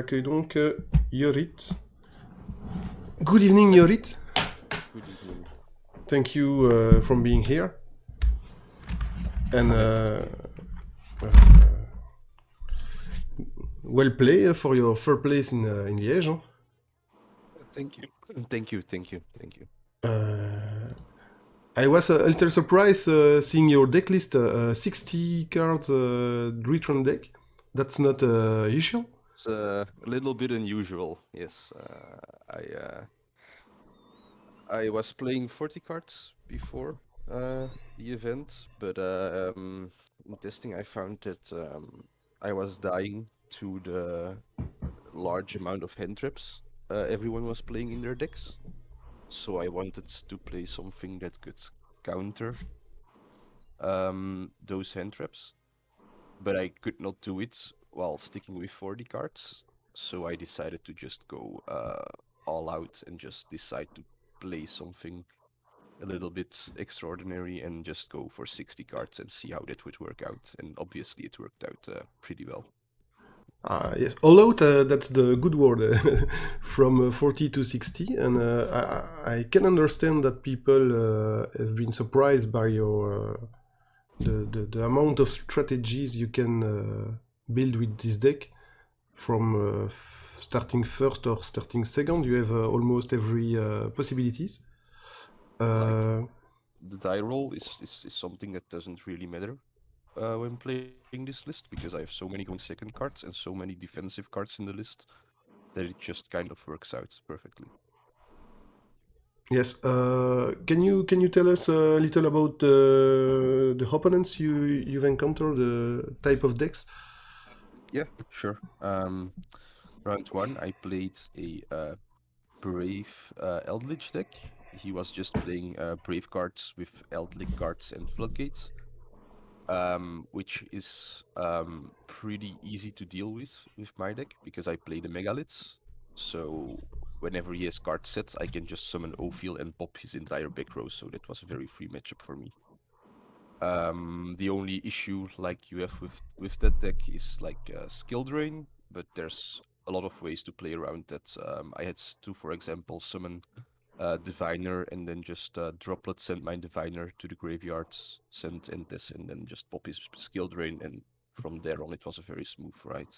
accueille donc Jorrit. Good evening, Jorrit. Good evening. Thank you for being here. And well play for your third place in Liège. Huh? Thank you. Thank you. I was a little surprised seeing your deck list, 60 cards Drytron deck. That's not usual. It's a little bit unusual. Yes, I was playing 40 cards before the event, but in testing I found that I was dying to the large amount of hand traps everyone was playing in their decks. So I wanted to play something that could counter those hand traps, but I could not do it while sticking with 40 cards. So I decided to just go all out and just decide to play something a little bit extraordinary and just go for 60 cards and see how that would work out. And obviously it worked out pretty well. Yes, all out, that's the good word, from 40 to 60, and I can understand that people have been surprised by your the amount of strategies you can build with this deck. From starting first or starting second, you have almost every possibilities. Right. The die roll is something that doesn't really matter when playing this list, because I have so many going second cards and so many defensive cards in the list that it just kind of works out perfectly. Yes. Can you tell us a little about the opponents you've encountered, the type of decks? Yeah, sure. Round one, I played a Brave Eldritch deck. He was just playing Brave cards with Eldritch cards and Floodgates, which is pretty easy to deal with my deck because I play the Megaliths. So whenever he has card sets, I can just summon Ophiel and pop his entire back row. So that was a very free matchup for me. The only issue like you have with that deck is like skill drain, but there's a lot of ways to play around that. I had to, for example, summon Diviner and then just droplet send my Diviner to the graveyards, send Entes, and then just pop his skill drain, and from there on it was a very smooth ride.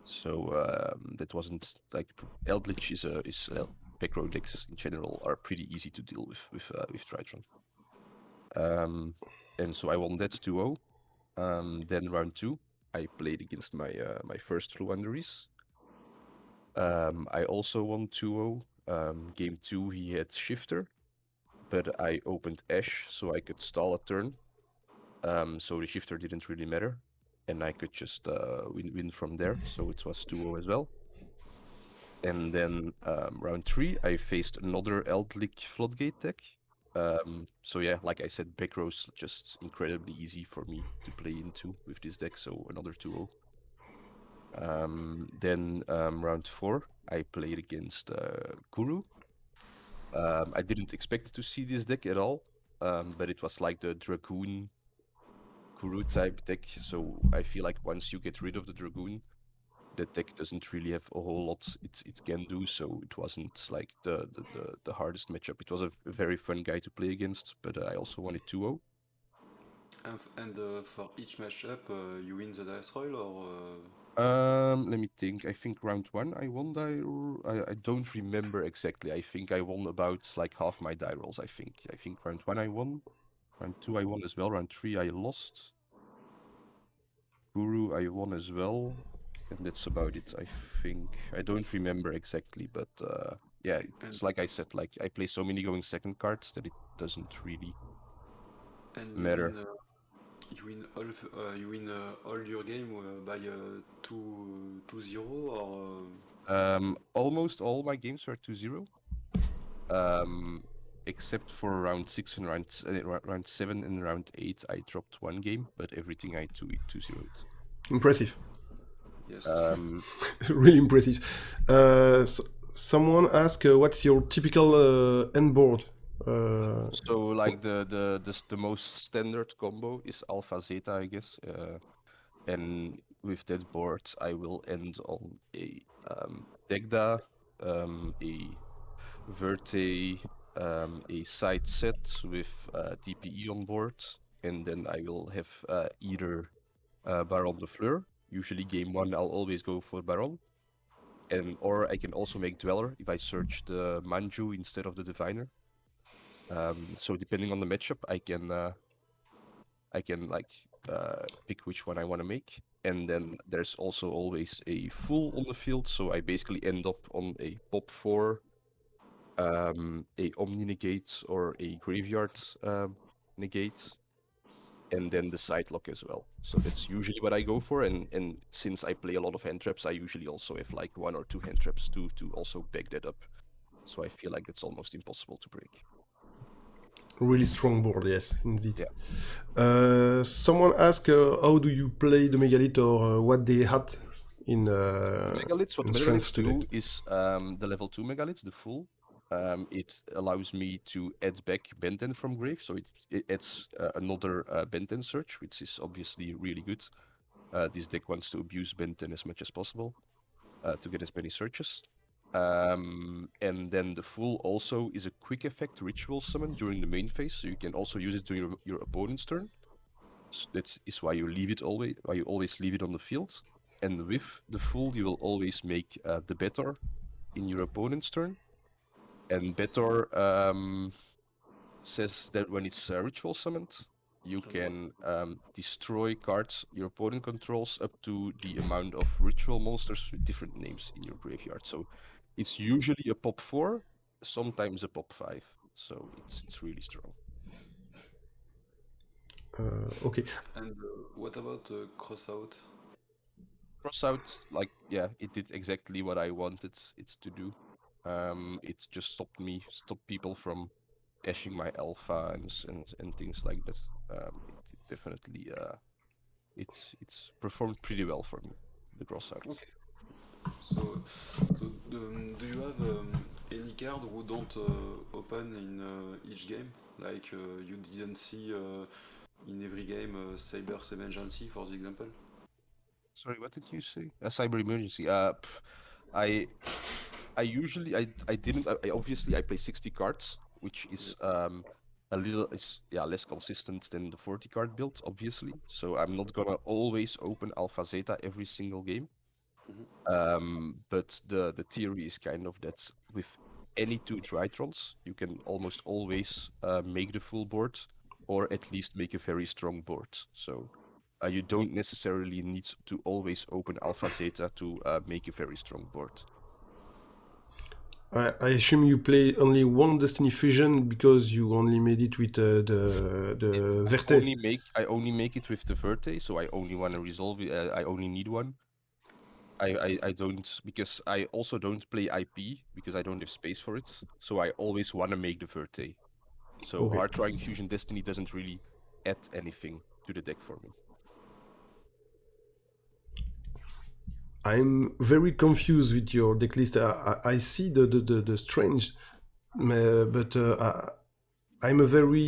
So that wasn't like Eldritch is back row decks in general are pretty easy to deal with Drytron. And so I won that 2-0. Then round two, I played against my first Fluanderies. I also won 2-0. Game two, he had Shifter, but I opened Ash so I could stall a turn. So the Shifter didn't really matter, and I could just win from there. So it was 2-0 as well. And then round three, I faced another Eldritch Floodgate deck. So yeah, like I said, back row's just incredibly easy for me to play into with this deck, so another 2-0. Then round four, I played against Guru. I didn't expect to see this deck at all, but it was like the Dragoon Guru type deck, so I feel like once you get rid of the Dragoon, that deck doesn't really have a whole lot it can do, so it wasn't like the hardest matchup. It was a very fun guy to play against, but I also won it 2-0. And for each matchup, you win the dice roll, or Let me think. I think round one I won I don't remember exactly. I think I won about like half my die rolls. I think round one I won. Round two I won as well. Round three I lost. Guru I won as well. And that's about it, I think. I don't remember exactly, but yeah, it's like I said, like I play so many going second cards that it doesn't really and matter. you win all your game by 2-0, or Almost all my games were 2-0. Except for round 6 and round 7 and round 8, I dropped one game, but everything I 2-0'd. Impressive. yes. Really impressive. Someone asked, what's your typical end board? So like the most standard combo is Alpha Zeta, I guess. And with that board, I will end on a Degda, a Verte, a side set with TPE on board, and then I will have either Baron de Fleur. Usually game 1 I'll always go for Baron, or I can also make Dweller if I search the Manju instead of the Diviner. So depending on the matchup, I can like pick which one I want to make. And then there's also always a full on the field, so I basically end up on a pop 4, a Omni negate or a graveyard negate, and then the side lock as well. So that's usually what I go for, and since I play a lot of hand traps, I usually also have like 1 or 2 hand traps to also back that up. So I feel like that's almost impossible to break. Really strong board, yes, indeed. Yeah. Someone asked how do you play the Megalith, or what they had in Megaliths, what in the strength Megaliths today. do is the level 2 Megalith, the full. It allows me to add back Benten from grave, so it adds another Benten search, which is obviously really good. This deck wants to abuse Benten as much as possible to get as many searches. And then the full also is a quick effect ritual summon during the main phase, so you can also use it during your opponent's turn. So that is why you always leave it on the field. And with the full, you will always make the better in your opponent's turn. And better says that when it's ritual summoned, you can destroy cards your opponent controls up to the amount of ritual monsters with different names in your graveyard. So it's usually a pop 4, sometimes a pop 5. So it's really strong. Okay. And what about crossout? Crossout, like, yeah, it did exactly what I wanted it to do. It just stopped people from caching my alpha and things like that. It definitely it's performed pretty well for me, the crossout. Okay. So do you have any card who don't open in each game? Like you didn't see in every game Cyber's Emergency, for the example? Sorry, what did you say? A cyber emergency. I usually I didn't. I obviously I play 60 cards, which is a little less consistent than the 40 card build, obviously. So I'm not gonna always open Alpha Zeta every single game. But the theory is kind of that with any 2 Drytrons, you can almost always make the full board, or at least make a very strong board. So you don't necessarily need to always open Alpha Zeta to make a very strong board. I assume you play only one Destiny Fusion because you only made it with the Verte. I only make it with the Verte, so I only want to resolve it. I only need one. I don't, because I also don't play IP because I don't have space for it. So I always want to make the Verte. So Okay. hard trying Fusion Destiny doesn't really add anything to the deck for me. I'm very confused with your deck list. I see the strange, but I'm a very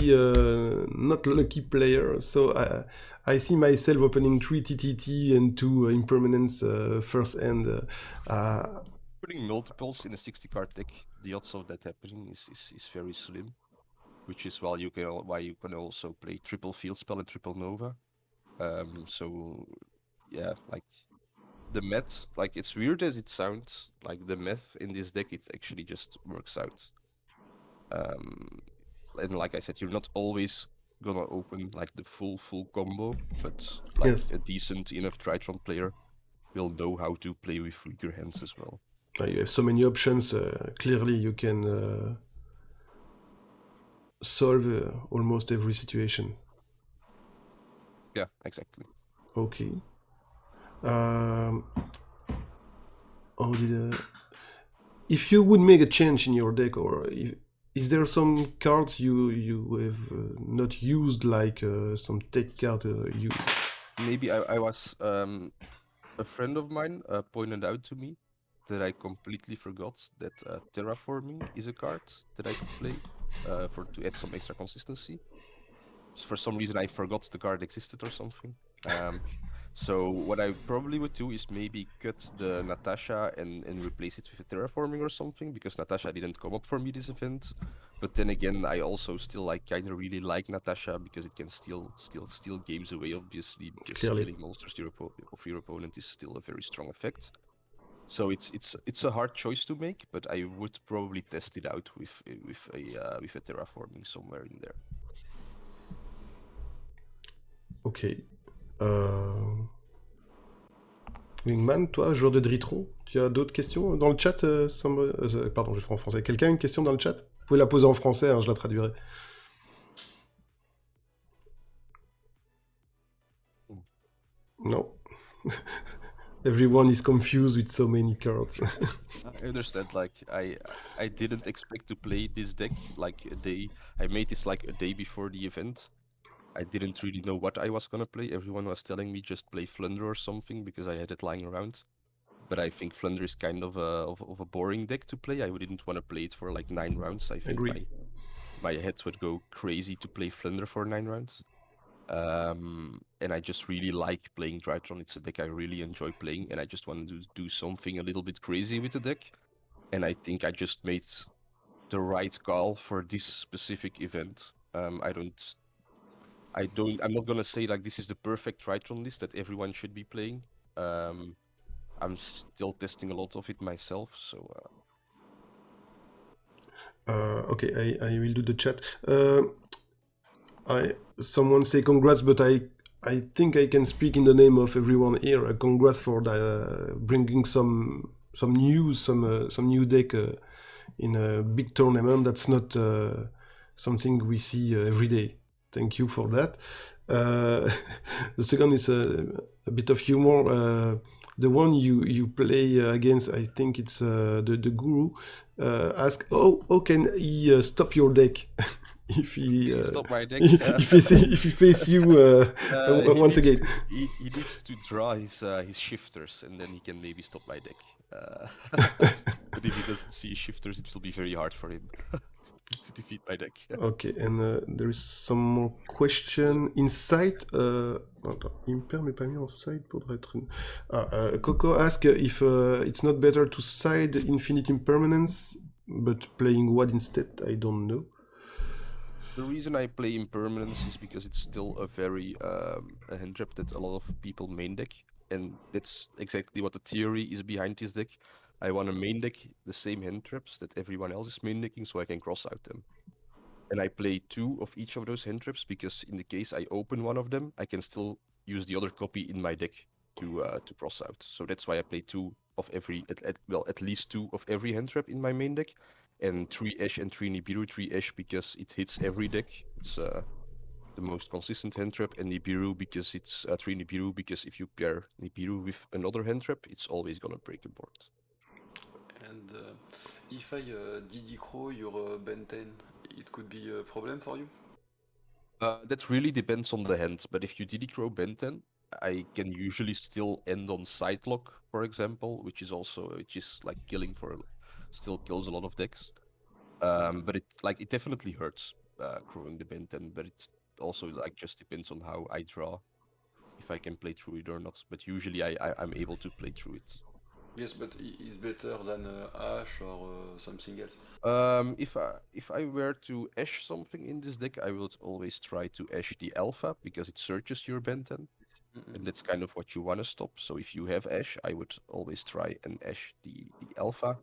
not lucky player, so I see myself opening 3 TTT and 2 impermanence first hand. Putting multiples in a 60 card deck, the odds of that happening is very slim, which is why you can also play triple field spell and triple nova. So yeah, like the math, like it's weird as it sounds, like the math in this deck, it actually just works out. And like I said, you're not always gonna open like the full combo, but like Yes. a decent enough Drytron player will know how to play with weaker hands as well. You have so many options. Clearly, you can solve almost every situation. Yeah, exactly. Okay. How did if you would make a change in your deck, or is there some cards you have not used, like some tech card you? Maybe I was a friend of mine pointed out to me that I completely forgot that terraforming is a card that I could play to add some extra consistency. For some reason, I forgot the card existed or something. So what I probably would do is maybe cut the Natasha and replace it with a terraforming or something, because Natasha didn't come up for me this event. But then again, I also still like kind of really like Natasha because it can steal games away, obviously, because Clearly. killing monsters of your opponent is still a very strong effect. So it's a hard choice to make, but I would probably test it out with a terraforming somewhere in there. Ok. Wingman, toi, joueur de Drytron, tu as d'autres questions dans le chat pardon, je fais en français. Quelqu'un a une question dans le chat? Vous pouvez la poser en français, hein, je la traduirai. No. Everyone is confused with so many cards. I understand. Like I didn't expect to play this deck like a day. I made this like a day before the event. I didn't really know what I was gonna play. Everyone was telling me just play Flunder or something because I had it lying around. But I think Flunder is kind of a boring deck to play. I didn't want to play it for like 9 rounds. I think Agreed. my head would go crazy to play Flunder for 9 rounds. And I just really like playing Drytron. It's a deck I really enjoy playing, and I just want to do something a little bit crazy with the deck. And I think I just made the right call for this specific event. I'm not gonna say like this is the perfect Tritron list that everyone should be playing. I'm still testing a lot of it myself, so. Okay, I will do the chat. Someone say congrats, but I think I can speak in the name of everyone here. Congrats for bringing some news, some new deck in a big tournament. That's not something we see every day. Thank you for that. The second is a bit of humor. The one you play against, I think it's the Guru. Ask, how can he stop your deck? If he Stop my deck. if he face you once again. He needs to draw his shifters, and then he can maybe stop my deck. But if he doesn't see shifters, it will be very hard for him to defeat my deck. Okay, and there is some more question inside. Attends, Imper m'est pas mis en side pour Drytron. Coco ask if it's not better to side Infinite Impermanence, but playing what instead? I don't know. The reason I play Impermanence is because it's still a very a hand trap that a lot of people main deck, and that's exactly what the theory is behind this deck. I want to main deck the same hand traps that everyone else is main decking, so I can cross out them. And I play 2 of each of those hand traps because in the case I open one of them, I can still use the other copy in my deck to cross out. So that's why I play 2 of every, at least 2 of every hand trap in my main deck, and 3 Ash and 3 Nibiru. 3 Ash because it hits every deck. It's the most consistent hand trap, and Nibiru because it's 3 Nibiru because if you pair Nibiru with another hand trap, it's always gonna break the board. And if I DD Crow your Ben 10, it could be a problem for you? That really depends on the hand, but if you DD Crow Ben 10, I can usually still end on Sidelock, for example, which is like killing still kills a lot of decks. But it definitely hurts crowing the Ben 10, but it's also like just depends on how I draw, if I can play through it or not. But usually I'm able to play through it. Yes, but it's better than Ash or something else. If I were to Ash something in this deck, I would always try to Ash the Alpha because it searches your Ben 10. And that's kind of what you want to stop. So if you have Ash, I would always try and Ash the Alpha.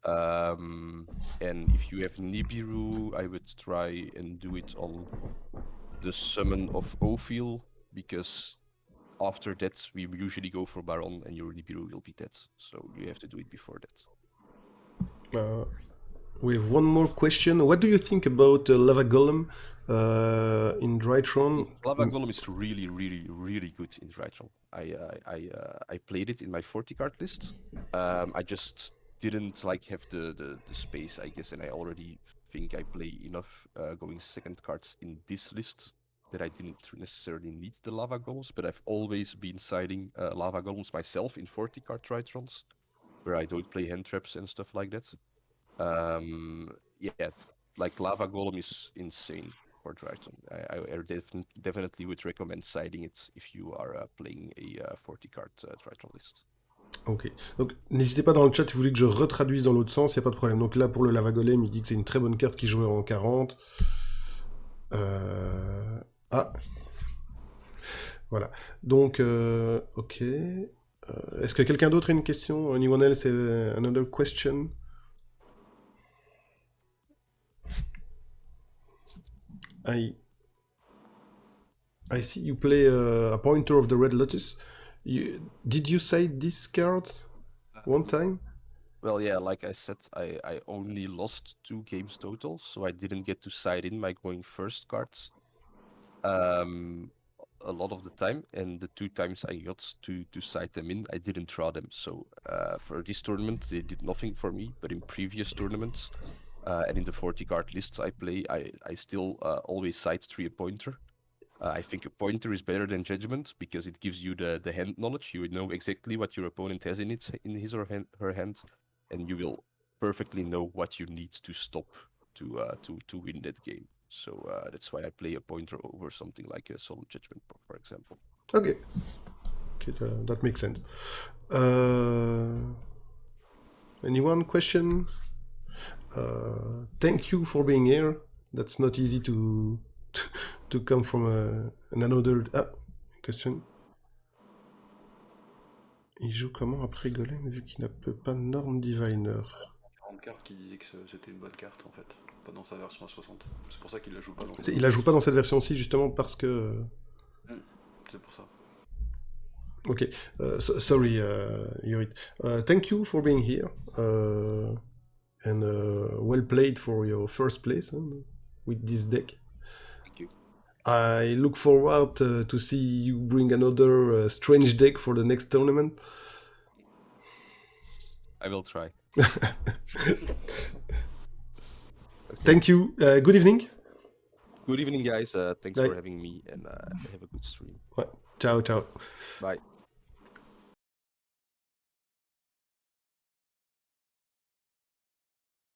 And if you have Nibiru, I would try and do it on the summon of Ophil, because after that we usually go for Baron and your Nibiru will be dead. So you have to do it before that. We have one more question. What do you think about Lava Golem in Drytron? Lava Golem is really, really, really good in Drytron. I played it in my 40 card list. I just didn't have the space, I guess, and I already think I play enough going second cards in this list that I didn't necessarily need the Lava Golems, but I've always been siding Lava Golems myself in 40 card Drytrons, where I don't play hand traps and stuff like that. Yeah, like Lava Golem is insane. for Drytron. I definitely would recommend siding it if you are playing a 40 card Drytron list. Ok. Donc, n'hésitez pas dans le chat si vous voulez que je retraduise dans l'autre sens, il n'y a pas de problème. Donc là, pour le Lava Golem, il dit que c'est une très bonne carte qui jouait en 40. Ah. Voilà. Donc, ok. Est-ce que quelqu'un d'autre a une question? Anyone else have another question? I see you play a Pointer of the Red Lotus. Did you say this card one time? Well, yeah, like I said, I only lost 2 games total, so I didn't get to side in my going first cards a lot of the time, and the 2 times I got to side them in, I didn't draw them. So for this tournament, they did nothing for me, but in previous tournaments and in the 40 card lists I play, I still always side 3 a pointer. I think a pointer is better than judgment because it gives you the hand knowledge. You know exactly what your opponent has in his or her hand, and you will perfectly know what you need to stop to win that game. So that's why I play a pointer over something like a solemn judgment, for example. Okay. Okay, that makes sense. Anyone question? Thank you for being here. That's not easy to come from another... Ah, question. Il joue comment après Golem vu qu'il n'a pas Norm Diviner? 40 cartes qui disait que c'était une bonne carte en fait, pas dans sa version à 60. C'est pour ça qu'il la joue pas dans Il la joue pas dans cette version-ci justement parce que... C'est pour ça. Okay, sorry, Jorrit. Thank you for being here, and well played for your first place with this deck. Thank you. I look forward to see you bring another strange deck for the next tournament. I will try. Thank you. Good evening. Good evening, guys. Thanks Bye. for having me, and have a good stream. Ouais. Ciao, ciao. Bye.